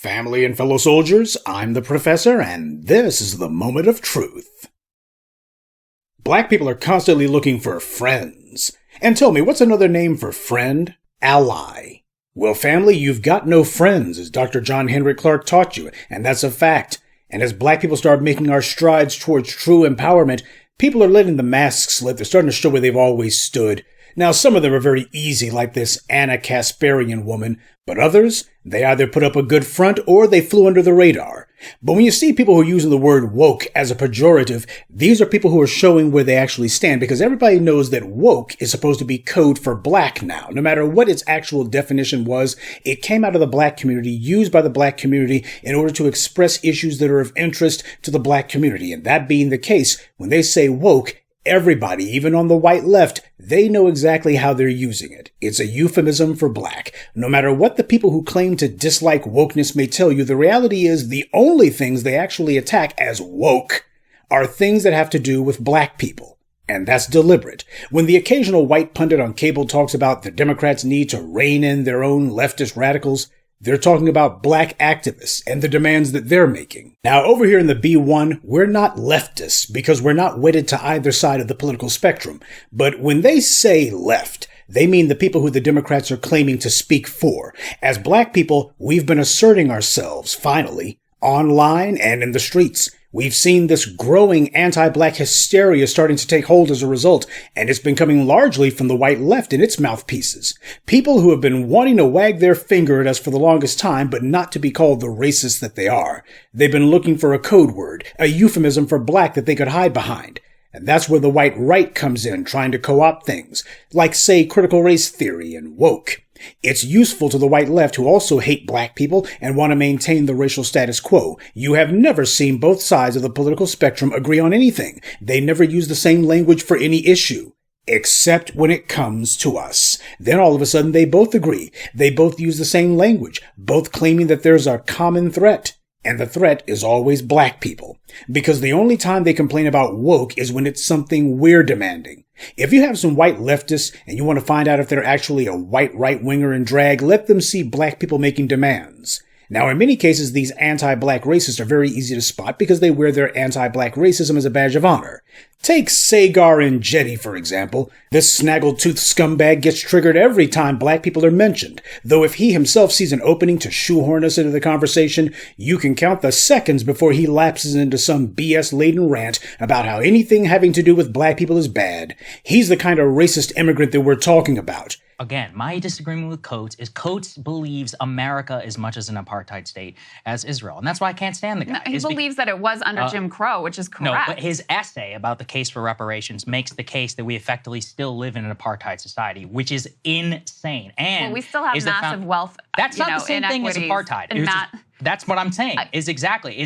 Family and fellow soldiers, I'm the Professor, and this is the Moment of Truth. Black people are constantly looking for friends. And tell me, what's another name for friend? Ally. Well, family, you've got no friends, as Dr. John Henry Clark taught you, and that's a fact. And as black people start making our strides towards true empowerment, people are letting the mask slip. They're starting to show where they've always stood. Now, some of them are very easy, like this Anna Kasparian woman, but others, they either put up a good front or they flew under the radar. But when you see people who are using the word woke as a pejorative, these are people who are showing where they actually stand, because everybody knows that woke is supposed to be code for black now. No matter what its actual definition was, it came out of the black community, used by the black community in order to express issues that are of interest to the black community. And that being the case, when they say woke, everybody, even on the white left, they know exactly how they're using it. It's a euphemism for black. No matter what the people who claim to dislike wokeness may tell you, the reality is the only things they actually attack as woke are things that have to do with black people. And that's deliberate. When the occasional white pundit on cable talks about the Democrats' need to rein in their own leftist radicals, they're talking about black activists and the demands that they're making. Now, over here in the B1, we're not leftists because we're not wedded to either side of the political spectrum. But when they say left, they mean the people who the Democrats are claiming to speak for. As black people, we've been asserting ourselves, finally, online and in the streets. We've seen this growing anti-black hysteria starting to take hold as a result, and it's been coming largely from the white left in its mouthpieces. People who have been wanting to wag their finger at us for the longest time, but not to be called the racists that they are. They've been looking for a code word, a euphemism for black that they could hide behind. And that's where the white right comes in, trying to co-opt things, like, say, critical race theory and woke. It's useful to the white left who also hate black people and want to maintain the racial status quo. You have never seen both sides of the political spectrum agree on anything. They never use the same language for any issue. Except when it comes to us. Then all of a sudden they both agree. They both use the same language, both claiming that there's a common threat. And the threat is always black people. Because the only time they complain about woke is when it's something we're demanding. If you have some white leftists and you want to find out if they're actually a white right-winger in drag, let them see black people making demands. Now, in many cases, these anti-black racists are very easy to spot because they wear their anti-black racism as a badge of honor. Take Saagar Enjeti, for example. This snaggle-toothed scumbag gets triggered every time black people are mentioned, though if he himself sees an opening to shoehorn us into the conversation, you can count the seconds before he lapses into some BS-laden rant about how anything having to do with black people is bad. He's the kind of racist immigrant that we're talking about. Again, my disagreement with Coates is Coates believes America as much as an apartheid state as Israel. And that's why I can't stand the guy. No, he believes that it was under Jim Crow, which is correct. No, but his essay about the case for reparations makes the case that we effectively still live in an apartheid society, which is insane. And well, we still have massive wealth. That's not the same thing as apartheid. That's what I'm saying, is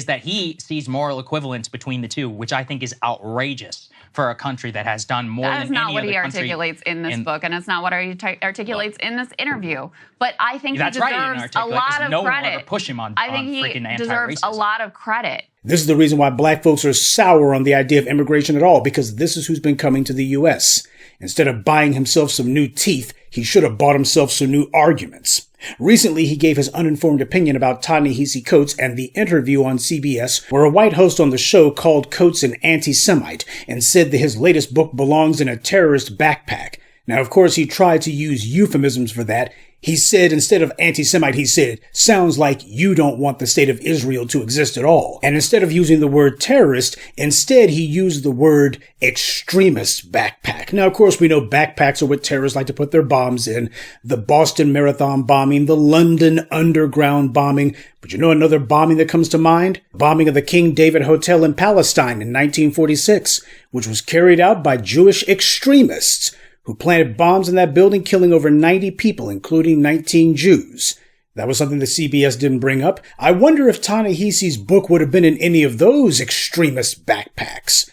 that he sees moral equivalence between the two, which I think is outrageous for a country that has done more than any other country. That is not what he articulates in this book, and it's not what he articulates in this interview. But I think he deserves a lot of no credit. One will push him on I think he deserves a lot of credit. This is the reason why black folks are sour on the idea of immigration at all, because this is who's been coming to the U.S. Instead of buying himself some new teeth, he should have bought himself some new arguments. Recently, he gave his uninformed opinion about ta-Nahesi Coates and The Interview on CBS, where a white host on the show called Coates an anti-Semite and said that his latest book belongs in a terrorist backpack. Now, of course, he tried to use euphemisms for that. He said, instead of anti-Semite, he said, sounds like you don't want the state of Israel to exist at all. And instead of using the word terrorist, instead he used the word extremist backpack. Now, of course, we know backpacks are what terrorists like to put their bombs in. The Boston Marathon bombing, the London Underground bombing. But you know another bombing that comes to mind? Bombing of the King David Hotel in Palestine in 1946, which was carried out by Jewish extremists who planted bombs in that building, killing over 90 people, including 19 Jews. That was something the CBS didn't bring up. I wonder if ta-Nahesi's book would have been in any of those extremist backpacks.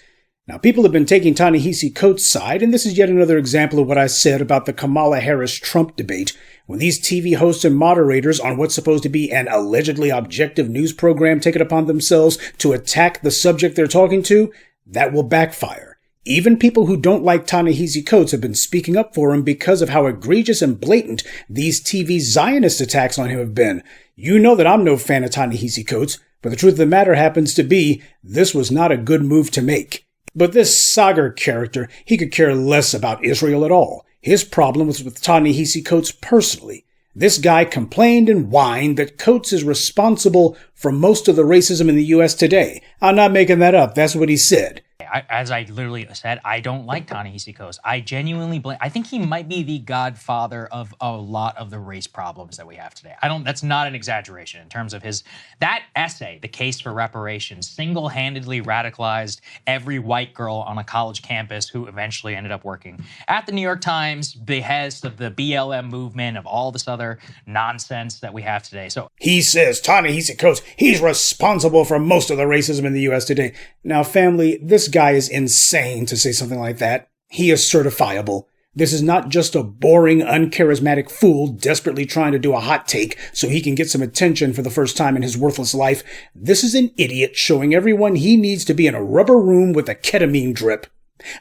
Now, people have been taking ta-Nahesi Coates' side, and this is yet another example of what I said about the Kamala Harris-Trump debate, when these TV hosts and moderators on what's supposed to be an allegedly objective news program take it upon themselves to attack the subject they're talking to, that will backfire. Even people who don't like Ta-Nehesi Coates have been speaking up for him because of how egregious and blatant these TV Zionist attacks on him have been. You know that I'm no fan of Ta-Nehesi Coates, but the truth of the matter happens to be, this was not a good move to make. But this Saagar character, he could care less about Israel at all. His problem was with Ta-Nehesi Coates personally. This guy complained and whined that Coates is responsible for most of the racism in the U.S. today. I'm not making that up. That's what he said. As I literally said, I don't like Ta-Nehesi Coates. I genuinely blame. I think he might be the godfather of a lot of the race problems that we have today. That's not an exaggeration in terms of that essay, The Case for Reparations, single-handedly radicalized every white girl on a college campus who eventually ended up working at the New York Times, behest of the BLM movement, of all this other nonsense that we have today. So he says Ta-Nehesi Coates, he's responsible for most of the racism in the U.S. today. Now, family, this guy is insane to say something like that. He is certifiable. This is not just a boring, uncharismatic fool desperately trying to do a hot take so he can get some attention for the first time in his worthless life. This is an idiot showing everyone he needs to be in a rubber room with a ketamine drip.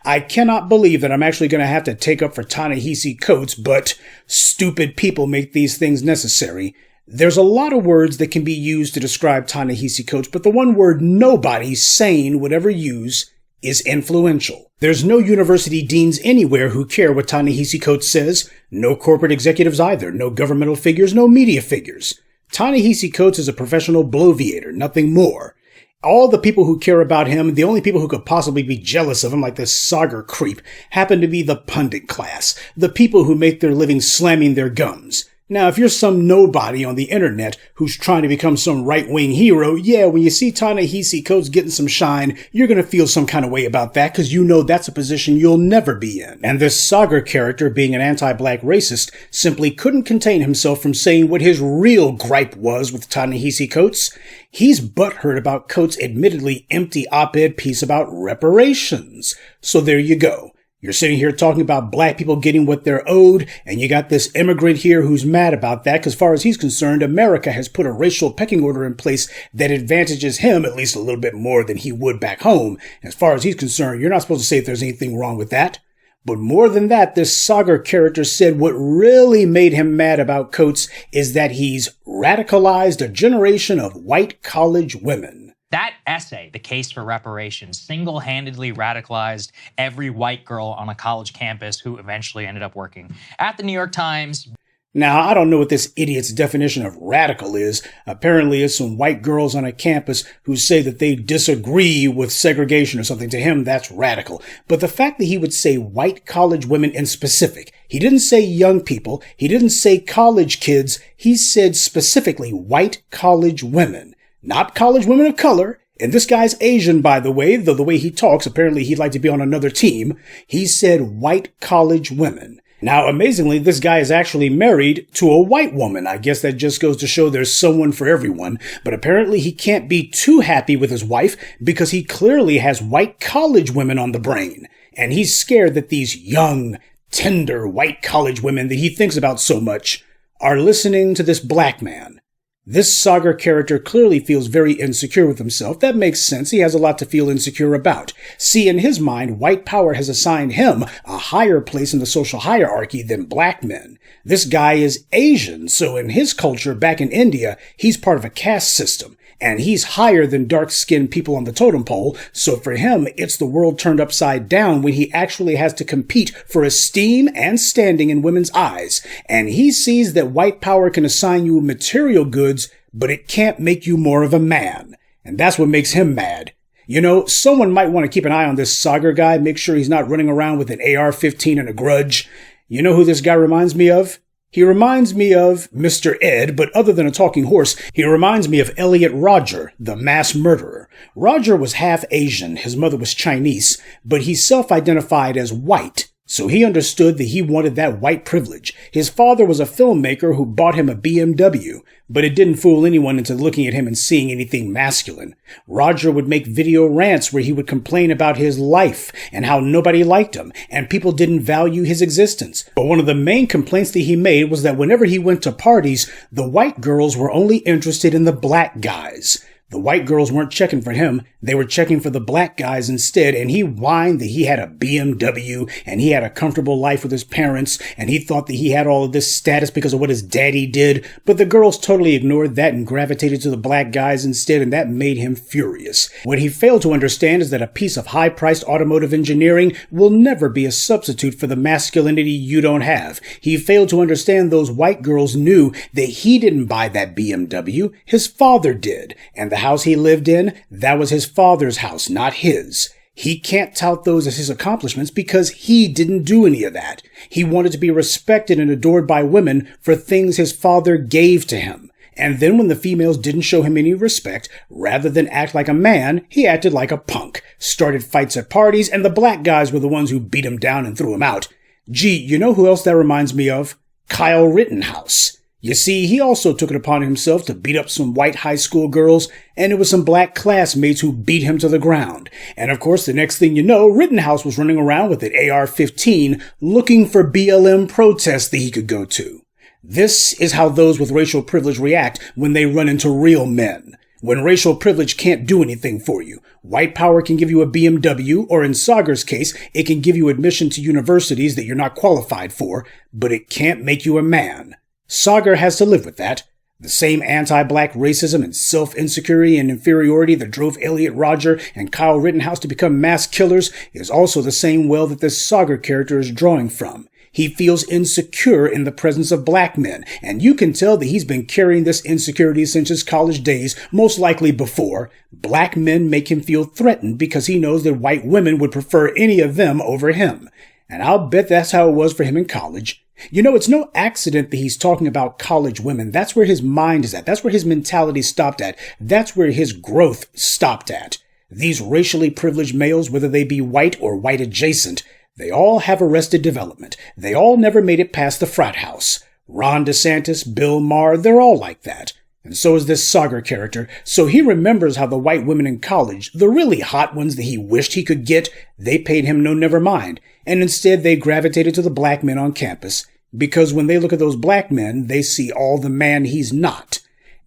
I cannot believe that I'm actually going to have to take up for Ta-Nehesi Coates, but stupid people make these things necessary. There's a lot of words that can be used to describe Ta-Nehesi Coates, but the one word nobody sane would ever use is influential. There's no university deans anywhere who care what Ta-Nehesi Coates says, no corporate executives either, no governmental figures, no media figures. Ta-Nehesi Coates is a professional bloviator, nothing more. All the people who care about him, the only people who could possibly be jealous of him like this Saagar creep, happen to be the pundit class, the people who make their living slamming their gums. Now, if you're some nobody on the internet who's trying to become some right-wing hero, yeah, when you see Ta-Nehesi Coates getting some shine, you're going to feel some kind of way about that because you know that's a position you'll never be in. And this Saagar character, being an anti-black racist, simply couldn't contain himself from saying what his real gripe was with Ta-Nehesi Coates. He's butthurt about Coates' admittedly empty op-ed piece about reparations. So there you go. You're sitting here talking about black people getting what they're owed, and you got this immigrant here who's mad about that because as far as he's concerned, America has put a racial pecking order in place that advantages him at least a little bit more than he would back home. As far as he's concerned, you're not supposed to say if there's anything wrong with that. But more than that, this Saagar character said what really made him mad about Coates is that he's radicalized a generation of white college women. That essay, The Case for Reparations, single-handedly radicalized every white girl on a college campus who eventually ended up working at the New York Times. Now, I don't know what this idiot's definition of radical is. Apparently, it's some white girls on a campus who say that they disagree with segregation or something. To him, that's radical. But the fact that he would say white college women in specific, he didn't say young people, he didn't say college kids, he said specifically white college women. Not college women of color. And this guy's Asian, by the way, though the way he talks, apparently he'd like to be on another team. He said white college women. Now, amazingly, this guy is actually married to a white woman. I guess that just goes to show there's someone for everyone. But apparently he can't be too happy with his wife because he clearly has white college women on the brain. And he's scared that these young, tender white college women that he thinks about so much are listening to this black man. This Saagar character clearly feels very insecure with himself. That makes sense. He has a lot to feel insecure about. See, in his mind, white power has assigned him a higher place in the social hierarchy than black men. This guy is Asian, so in his culture back in India, he's part of a caste system. And he's higher than dark-skinned people on the totem pole, so for him, it's the world turned upside down when he actually has to compete for esteem and standing in women's eyes. And he sees that white power can assign you material goods, but it can't make you more of a man. And that's what makes him mad. You know, someone might want to keep an eye on this Saagar guy, make sure he's not running around with an AR-15 and a grudge. You know who this guy reminds me of? He reminds me of Mr. Ed, but other than a talking horse, he reminds me of Elliot Rodger, the mass murderer. Rodger was half Asian, his mother was Chinese, but he self-identified as white. So he understood that he wanted that white privilege. His father was a filmmaker who bought him a BMW, but it didn't fool anyone into looking at him and seeing anything masculine. Rodger would make video rants where he would complain about his life and how nobody liked him and people didn't value his existence. But one of the main complaints that he made was that whenever he went to parties, the white girls were only interested in the black guys. The white girls weren't checking for him. They were checking for the black guys instead, and he whined that he had a BMW and he had a comfortable life with his parents, and he thought that he had all of this status because of what his daddy did. But the girls totally ignored that and gravitated to the black guys instead, and that made him furious. What he failed to understand is that a piece of high-priced automotive engineering will never be a substitute for the masculinity you don't have. He failed to understand those white girls knew that he didn't buy that BMW, his father did, and the house he lived in, that was his father's house, not his. He can't tout those as his accomplishments because he didn't do any of that. He wanted to be respected and adored by women for things his father gave to him. And then when the females didn't show him any respect, rather than act like a man, he acted like a punk, started fights at parties, and the black guys were the ones who beat him down and threw him out. Gee, you know who else that reminds me of? Kyle Rittenhouse. You see, he also took it upon himself to beat up some white high school girls, and it was some black classmates who beat him to the ground. And of course, the next thing you know, Rittenhouse was running around with an AR-15 looking for BLM protests that he could go to. This is how those with racial privilege react when they run into real men. When racial privilege can't do anything for you, white power can give you a BMW, or in Saagar's case, it can give you admission to universities that you're not qualified for, but it can't make you a man. Saagar has to live with that. The same anti-black racism and self-insecurity and inferiority that drove Elliot Rodger and Kyle Rittenhouse to become mass killers is also the same well that this Saagar character is drawing from. He feels insecure in the presence of black men, and you can tell that he's been carrying this insecurity since his college days, most likely before. Black men make him feel threatened because he knows that white women would prefer any of them over him. And I'll bet that's how it was for him in college. You know, it's no accident that he's talking about college women. That's where his mind is at. That's where his mentality stopped at. That's where his growth stopped at. These racially privileged males, whether they be white or white adjacent, they all have arrested development. They all never made it past the frat house. Ron DeSantis, Bill Maher, they're all like that. And so is this Saagar character. So he remembers how the white women in college, the really hot ones that he wished he could get, they paid him no never mind. And instead they gravitated to the black men on campus. Because when they look at those black men, they see all the man he's not.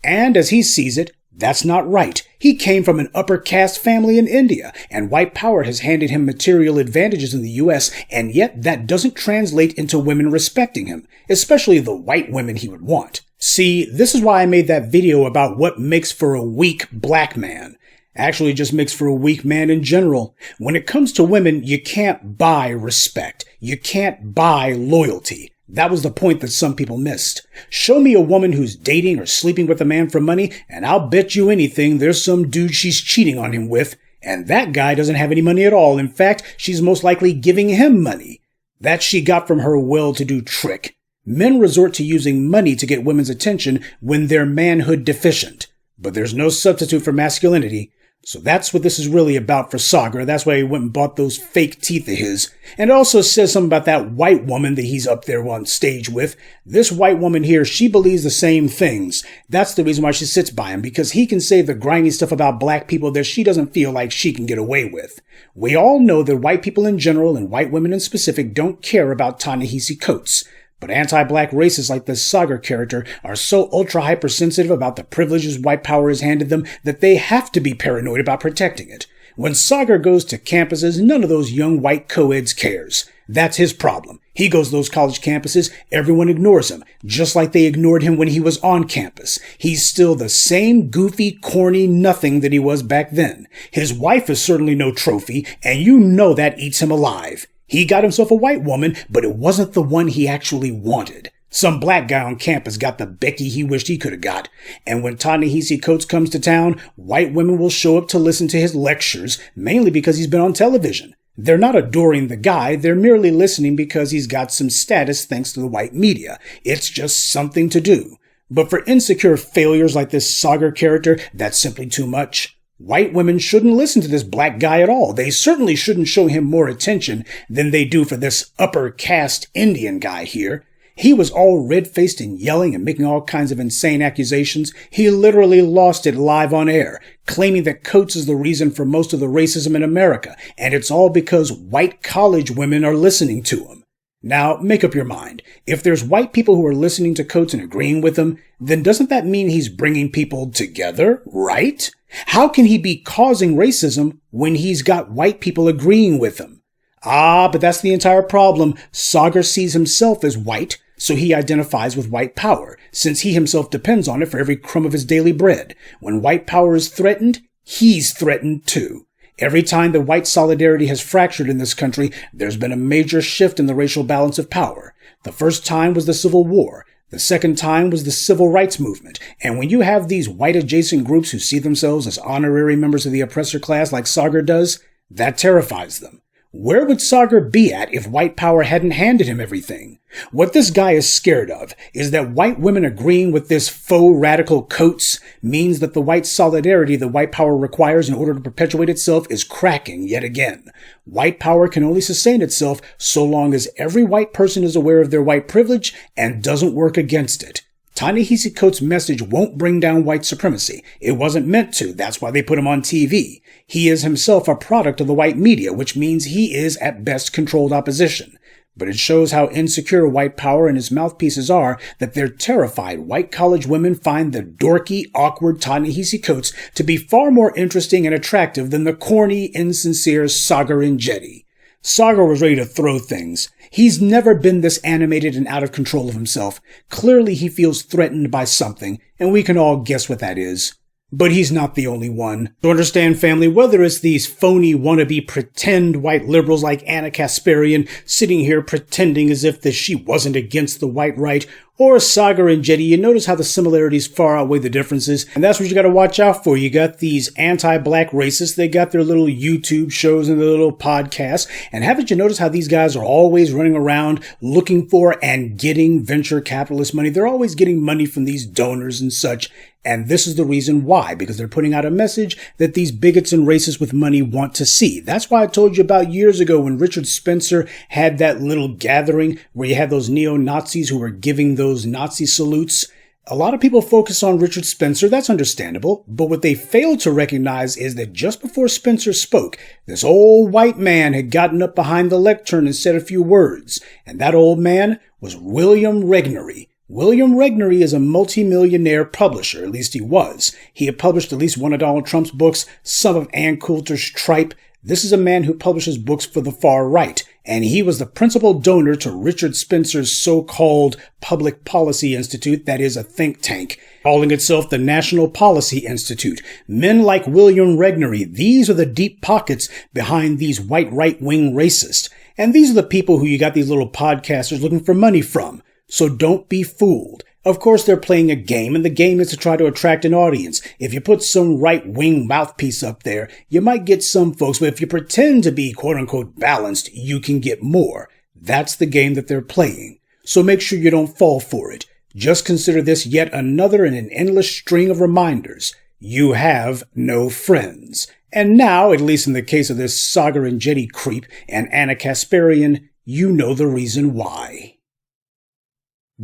And as he sees it, that's not right. He came from an upper caste family in India, and white power has handed him material advantages in the U.S., and yet that doesn't translate into women respecting him, especially the white women he would want. See, this is why I made that video about what makes for a weak black man. Actually, just makes for a weak man in general. When it comes to women, you can't buy respect. You can't buy loyalty. That was the point that some people missed. Show me a woman who's dating or sleeping with a man for money, and I'll bet you anything there's some dude she's cheating on him with, and that guy doesn't have any money at all. In fact, she's most likely giving him money. That she got from her well-to-do trick. Men resort to using money to get women's attention when they're manhood deficient. But there's no substitute for masculinity. So that's what this is really about for Saagar. That's why he went and bought those fake teeth of his. And it also says something about that white woman that he's up there on stage with. This white woman here, she believes the same things. That's the reason why she sits by him, because he can say the grimy stuff about black people that she doesn't feel like she can get away with. We all know that white people in general and white women in specific don't care about ta-nahesi coats. But anti-black racists like this Saagar character are so ultra-hypersensitive about the privileges white power has handed them that they have to be paranoid about protecting it. When Saagar goes to campuses, none of those young white co-eds cares. That's his problem. He goes to those college campuses, everyone ignores him, just like they ignored him when he was on campus. He's still the same goofy, corny nothing that he was back then. His wife is certainly no trophy, and you know that eats him alive. He got himself a white woman, but it wasn't the one he actually wanted. Some black guy on campus got the Becky he wished he could have got. And when ta-nahesi Coates comes to town, white women will show up to listen to his lectures, mainly because he's been on television. They're not adoring the guy, they're merely listening because he's got some status thanks to the white media. It's just something to do. But for insecure failures like this Saagar character, that's simply too much. White women shouldn't listen to this black guy at all. They certainly shouldn't show him more attention than they do for this upper caste Indian guy here. He was all red-faced and yelling and making all kinds of insane accusations. He literally lost it live on air, claiming that Coates is the reason for most of the racism in America, and it's all because white college women are listening to him. Now, make up your mind. If there's white people who are listening to Coates and agreeing with him, then doesn't that mean he's bringing people together, right? How can he be causing racism when he's got white people agreeing with him? But that's the entire problem. Saagar sees himself as white, so he identifies with white power, since he himself depends on it for every crumb of his daily bread. When white power is threatened, he's threatened too. Every time that white solidarity has fractured in this country, there's been a major shift in the racial balance of power. The first time was the Civil War. The second time was the Civil Rights Movement. And when you have these white-adjacent groups who see themselves as honorary members of the oppressor class like Saagar does, that terrifies them. Where would Saagar be at if white power hadn't handed him everything? What this guy is scared of is that white women agreeing with this faux radical Coates means that the white solidarity that white power requires in order to perpetuate itself is cracking yet again. White power can only sustain itself so long as every white person is aware of their white privilege and doesn't work against it. Ta-Nahesi Coates' message won't bring down white supremacy. It wasn't meant to. That's why they put him on TV. He is himself a product of the white media, which means he is at best controlled opposition. But it shows how insecure white power and his mouthpieces are that they're terrified white college women find the dorky, awkward Ta-Nahesi Coates to be far more interesting and attractive than the corny, insincere Saagar Enjeti. Saagar was ready to throw things. He's never been this animated and out of control of himself. Clearly he feels threatened by something, and we can all guess what that is. But he's not the only one. To understand, family, whether it's these phony wannabe pretend white liberals like Anna Kasparian sitting here pretending as if that she wasn't against the white right, or Saagar Enjeti, you notice how the similarities far outweigh the differences, and that's what you gotta watch out for. You got these anti-black racists, they got their little YouTube shows and their little podcasts, and haven't you noticed how these guys are always running around looking for and getting venture capitalist money? They're always getting money from these donors and such, and this is the reason why, because they're putting out a message that these bigots and racists with money want to see. That's why I told you about years ago when Richard Spencer had that little gathering where you had those neo-Nazis who were giving those Nazi salutes. A lot of people focus on Richard Spencer, that's understandable, but what they fail to recognize is that just before Spencer spoke, this old white man had gotten up behind the lectern and said a few words, and that old man was William Regnery. William Regnery is a multimillionaire publisher, at least he was. He had published at least one of Donald Trump's books, some of Ann Coulter's Tripe. This is a man who publishes books for the far right, and he was the principal donor to Richard Spencer's so-called Public Policy Institute, that is a think tank, calling itself the National Policy Institute. Men like William Regnery, these are the deep pockets behind these white right-wing racists. And these are the people who you got these little podcasters looking for money from. So don't be fooled. Of course, they're playing a game, and the game is to try to attract an audience. If you put some right-wing mouthpiece up there, you might get some folks, but if you pretend to be quote-unquote balanced, you can get more. That's the game that they're playing. So make sure you don't fall for it. Just consider this yet another in an endless string of reminders. You have no friends. And now, at least in the case of this Saagar Enjeti creep and Anna Kasparian, you know the reason why.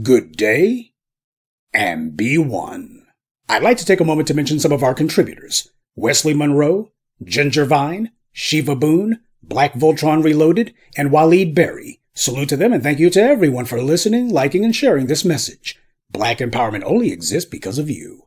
Good day, and be one. I'd like to take a moment to mention some of our contributors. Wesley Monroe, Ginger Vine, Shiva Boone, Black Voltron Reloaded, and Waleed Berry. Salute to them and thank you to everyone for listening, liking, and sharing this message. Black empowerment only exists because of you.